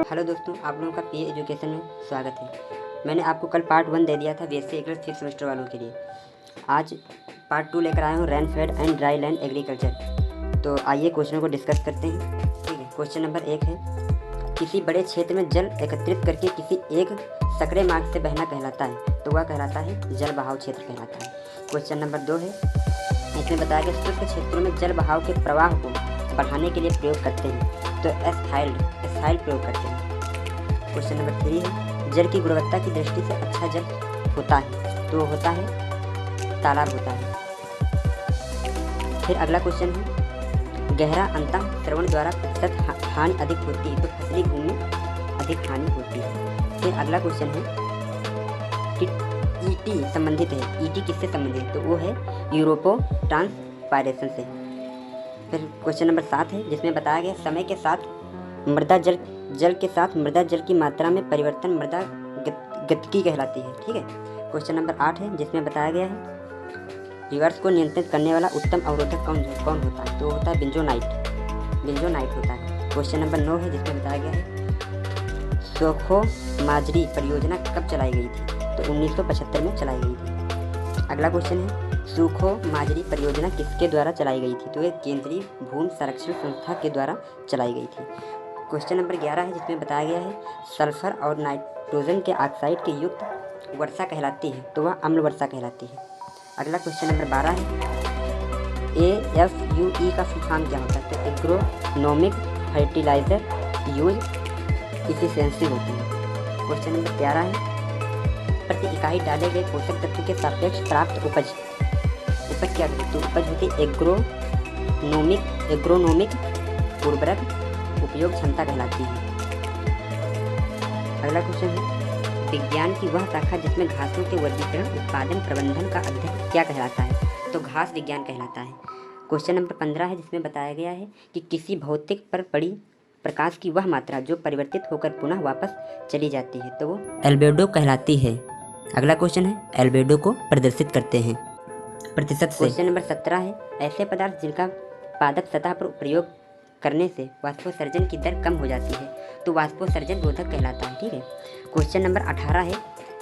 Hello दोस्तों, आप लोगों का पी एजुकेशन में स्वागत है। मैंने आपको कल पार्ट 1 दे दिया था बीएससी एग्री 6 सेमेस्टर वालों के लिए। आज पार्ट 2 लेकर आया हूँ, rainfed and dry land agriculture. तो आइए क्वेश्चनों को डिस्कस करते हैं। ठीक है, क्वेश्चन नंबर 1 है, किसी बड़े क्षेत्र में जल एकत्रित करके किसी एक सकरे मार्ग से बहना कहलाता है, तो वह कहलाता है जल बहाव क्षेत्र कहलाता है। क्वेश्चन नंबर 2 है, इसमें बताया गया शुष्क क्षेत्रों में जल बहाव के प्रवाह को बढ़ाने के लिए प्रयोग करते हैं, तो एसहाइल प्रयोग करते हैं। क्वेश्चन नंबर 3 है, जल की गुणवत्ता की दृष्टि से अच्छा जल होता है, तो होता है तालाब होता है। फिर अगला क्वेश्चन है, गहरा अंतः श्रवण द्वारा प्रतिशत हानि अधिक होती है, तो फसली भूमि में अधिक हानि होती है। फिर अगला क्वेश्चन है कि ईटी संबंधित है, ईटी किससे संबंधित है, तो वो है यूरोपो ट्रांसपायरेशन से। फिर क्वेश्चन नंबर 7 है, जिसमें बताया गया समय के साथ मृदा जल के साथ मृदा जल की मात्रा में परिवर्तन मृदा गतिकी कहलाती है। ठीक है, क्वेश्चन नंबर 8 है, जिसमें बताया गया है रिवर्स को नियंत्रित करने वाला उत्तम अवरोधक कौन होता है, तो होता है बेंजोनाइट होता है। क्वेश्चन नंबर 9 है, जिसमें बताया गया है सोखो माजरी परियोजना कब चलाई गई थी, तो 1975 में चलाई गई थी। अगला क्वेश्चन है, सूखो माजरी परियोजना किसके द्वारा चलाई गई थी, तो ये केंद्रीय भूमि संरक्षण संस्था के द्वारा चलाई गई थी। क्वेश्चन नंबर 11 है, जिसमें बताया गया है सल्फर और नाइट्रोजन के ऑक्साइड की युक्त वर्षा कहलाती है, तो वह अम्ल वर्षा कहलाती है। अगला क्वेश्चन नंबर 12 है, AFUE का फुल फॉर्म क्या होता है, तो एग्रोनॉमिक फर्टिलाइजर यूज इफिशियंसी होती है। क्वेश्चन नंबर 13 है, प्रति इकाई डाले गए पोषक तत्व के सापेक्ष प्राप्त उपज क्या होती है, तो उपज होती है एग्रोनॉमिक उर्वरक उपयोग क्षमता कहलाती है। अगला क्वेश्चन है, विज्ञान की वह शाखा जिसमें घासों के वर्गीकरण उत्पादन प्रबंधन का अध्ययन क्या कहलाता है, तो घास विज्ञान कहलाता है। क्वेश्चन नंबर 15 है, जिसमें बताया गया है कि किसी भौतिक पर पड़ी प्रकाश की वह मात्रा जो परिवर्तित होकर पुनः वापस चली जाती है, तो वो एल्बेडो कहलाती है। अगला क्वेश्चन है, एल्बेडो को प्रदर्शित करते हैं प्रतिशत से। क्वेश्चन नंबर 17 है, ऐसे पदार्थ जिनका पादप सतह पर प्रयोग करने से वाष्पोत्सर्जन की दर कम हो जाती है, तो वाष्पोत्सर्जन रोधक कहलाता है। ठीक है, क्वेश्चन नंबर 18 है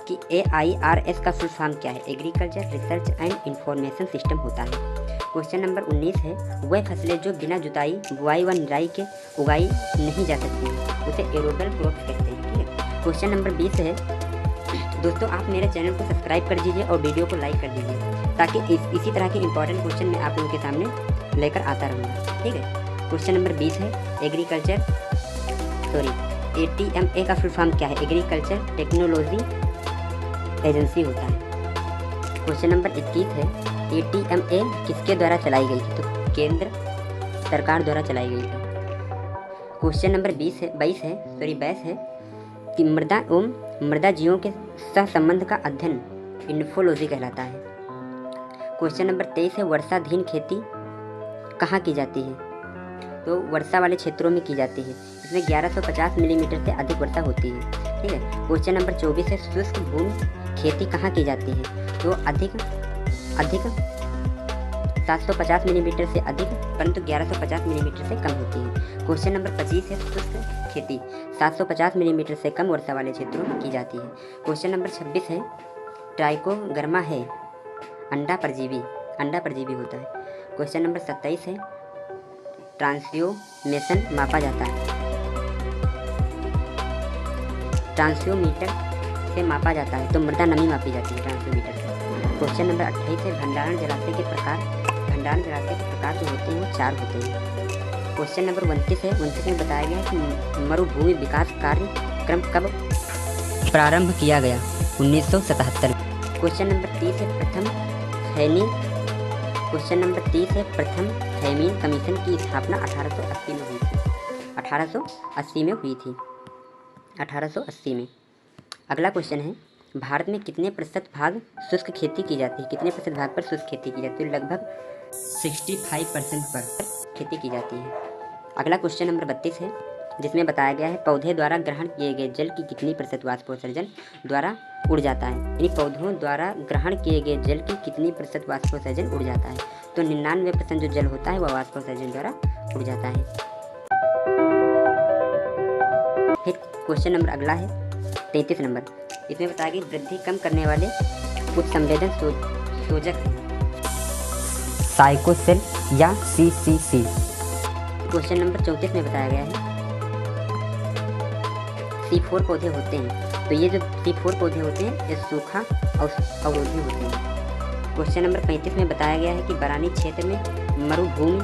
कि AIRS का फुल फॉर्म क्या है, agriculture research and information system होता है। क्वेश्चन नंबर 19 है, वह फसलें जो बिना जुताई बुआई व निराई के उगाई नहीं जा सकती हैं, उसे एरोबल क्रॉप्स कहते हैं। ठीक है, क्वेश्चन नंबर 20 है, दोस्तों आप मेरे चैनल को सब्सक्राइब कर दीजिए और वीडियो को लाइक कर दीजिए, ताकि इसी तरह के इंपॉर्टेंट क्वेश्चन मैं आप लोगों के सामने लेकर आता रहूँगा। ठीक है, क्वेश्चन नंबर 20 है, ATMA का फुल फॉर्म क्या है, एग्रीकल्चर टेक्नोलॉजी एजेंसी होता है। क्वेश्चन नंबर 21 है, ATMA किसके द्वारा चलाई गई थी, तो केंद्र सरकार द्वारा चलाई गई थी। क्वेश्चन नंबर 22 है कि मृदा एवं मृदा जीवों के सहसंबंध का अध्ययन इन्फोलॉजी कहलाता है। क्वेश्चन नंबर 23 है, वर्षाधीन खेती कहाँ की जाती है, तो वर्षा वाले क्षेत्रों में की जाती है, इसमें 1150 मिलीमीटर से अधिक वर्षा होती है। ठीक है, क्वेश्चन नंबर 24 है, शुष्क भूमि खेती कहाँ की जाती है, तो अधिक 750 मिलीमीटर से अधिक, परंतु 1150 मिलीमीटर से कम होती है। क्वेश्चन नंबर 25 है, शुष्क खेती 750 मिलीमीटर से कम वर्षा वाले क्षेत्रों में की जाती है। क्वेश्चन नंबर 26 है, ट्राइकोग्रामा है अंडा परजीवी होता है। क्वेश्चन नंबर 27 है, ट्रांसफ्यूमेशन मापा जाता है, ट्रांसफ्यूमीटर से मापा जाता है, तो मृदा नमी मापी जाती है ट्रांसफ्यूमीटर से। क्वेश्चन नंबर 28 है, भंडारण जलाशय के प्रकार जो होते हैं वो 4 होते हैं। क्वेश्चन नंबर 29 है, 29 में बताया गया है कि मरुभूमि विकास कार्यक्रम कब प्रारंभ किया गया, 1977। क्वेश्चन नंबर 30 है, प्रथम फैमिन कमीशन की स्थापना 1880 में हुई थी। 1880 में। अगला क्वेश्चन है, भारत में कितने प्रतिशत भाग शुष्क खेती की जाती है, कितने प्रतिशत भाग पर शुष्क खेती की जाती है, लगभग 65% पर खेती की जाती है। अगला क्वेश्चन नंबर 32 है, जिसमें बताया गया है पौधे द्वारा ग्रहण किए गए जल की कितनी प्रतिशत वाष्पोत्सर्जन द्वारा उड़ जाता है, यानी पौधों द्वारा ग्रहण किए गए जल की कितनी प्रतिशत वाष्पोत्सर्जन उड़ जाता है, तो 99% जो जल होता है वह वाष्पोत्सर्जन द्वारा उड़ जाता है। फिर क्वेश्चन नंबर अगला है 33 नंबर। इसमें बताया कि वृद्धि कम करने वाले उच्च संवेदन सोजक साइकोसेल या CCC। क्वेश्चन नंबर 34 में बताया गया है C4 पौधे होते हैं, तो ये जो C4 पौधे होते हैं ये सूखा अवरोधी होते हैं। क्वेश्चन नंबर 35 में बताया गया है कि बरानी क्षेत्र में मरुभूमि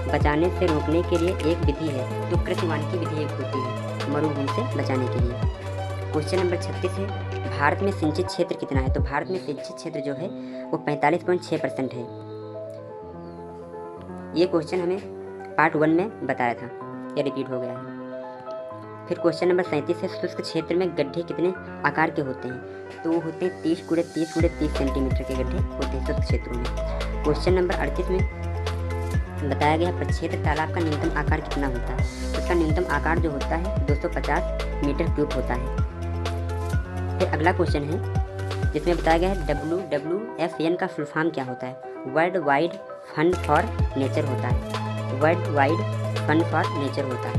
बचाने से रोकने के लिए एक विधि है, तो कृषि वानिकी विधि एक होती है मरुभूमि से बचाने के लिए। क्वेश्चन नंबर 36 है भारत में सिंचित क्षेत्र कितना है, तो भारत में सिंचित क्षेत्र जो है वो 45.6% है। ये क्वेश्चन हमें पार्ट 1 में बताया था, ये रिपीट हो गया है। फिर क्वेश्चन नंबर 37 है शुष्क क्षेत्र में गड्ढे कितने आकार के होते हैं, तो वो होते हैं 30 × 30 × 30 सेंटीमीटर के गड्ढे होते हैं शुष्क क्षेत्रों में। क्वेश्चन नंबर 38 में बताया गया प्रक्षेत्र तालाब का न्यूनतम आकार कितना होता है, तो उसका न्यूनतम आकार जो होता है 250 मीटर क्यूब होता है। फिर अगला क्वेश्चन है जिसमें बताया गया है WWFN का फुल फॉर्म क्या होता है, world wide fund for nature होता है, world wide fund for nature होता है।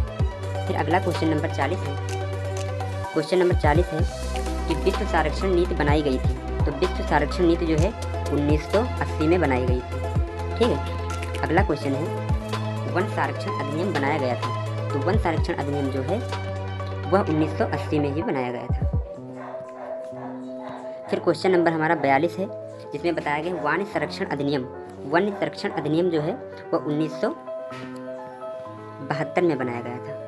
फिर अगला क्वेश्चन नंबर 40 है। क्वेश्चन नंबर 40 है कि विश्व संरक्षण नीति बनाई गई थी, तो विश्व संरक्षण नीति जो है 1980 में बनाई गई थी। ठीक है। अगला क्वेश्चन है वन संरक्षण अधिनियम बनाया गया था, तो वन संरक्षण अधिनियम जो है वह 1980 में ही बनाया गया था। फिर क्वेश्चन नंबर हमारा 42 है जिसमें बताया गया वन्य संरक्षण अधिनियम, वन्य संरक्षण अधिनियम जो है वह 1972 में बनाया गया था।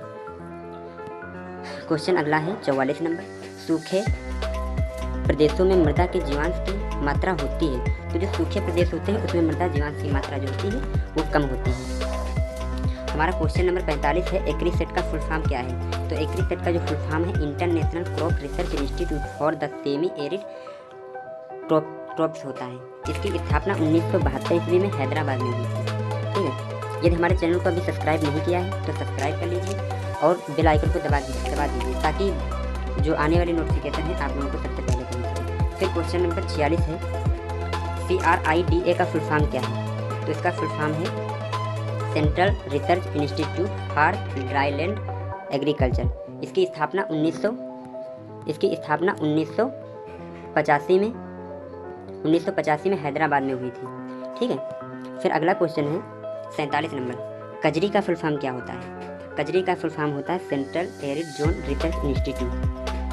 क्वेश्चन अगला है 44 नंबर सूखे प्रदेशों में मृदा के जीवांश की मात्रा होती है, तो जो सूखे प्रदेश होते हैं उसमें मृदा जीवांश की मात्रा जो होती है वो कम होती है। हमारा क्वेश्चन नंबर 45 है एग्रीसेट का फुल फॉर्म क्या है, तो एग्रीसेट का जो फुल फॉर्म है international crop research institute for the semi arid crops होता है। इसकी स्थापना 1972 ईस्वी में हैदराबाद में हुई थी। ठीक है। यदि हमारे चैनल को अभी सब्सक्राइब नहीं किया है तो सब्सक्राइब कर लीजिए और बेल आइकन को दबा दीजिए ताकि जो आने वाली नोटिफिकेशन है आप लोगों को सबसे पहले पहुंच सके। फिर क्वेश्चन नंबर 46 है CRIDA का फुल फॉर्म क्या है, तो इसका फुल फॉर्म है central research institute for dryland agriculture. इसकी स्थापना 1985 में हैदराबाद में हुई थी। ठीक है। फिर अगला क्वेश्चन है 47 नंबर कजरी का फुल फॉर्म क्या होता है, कजरी का फुल फॉर्म होता है central arid zone research institute.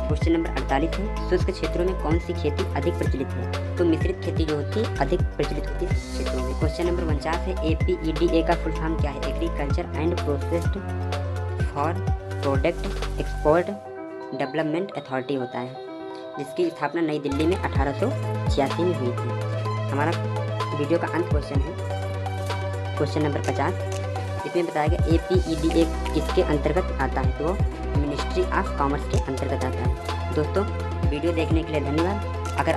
Question number 48 है शुष्क क्षेत्रों में कौन सी खेती अधिक प्रचलित है, तो मिश्रित खेती जो होती है अधिक प्रचलित होती है क्षेत्रों में। क्वेश्चन नंबर 49 है APEDA का फुल फॉर्म क्या है, agriculture and processed for product export development authority होता है, जिसकी स्थापना नई दिल्ली में 1886 में हुई थी। हमारा वीडियो का अंत क्वेश्चन है क्वेश्चन नंबर 50। इसमें बताया गया APEDA किसके अंतर्गत आता है, तो वो मिनिस्ट्री ऑफ कॉमर्स के अंतर्गत आता है। दोस्तों वीडियो देखने के लिए धन्यवाद। अगर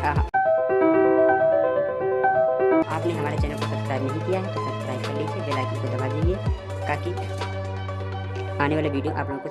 आपने हमारे चैनल को सब्सक्राइब नहीं किया है तो सब्सक्राइब कर लीजिए, बेल आइकन को दबा दीजिए ताकि आने वाले वीडियो आप लोगों को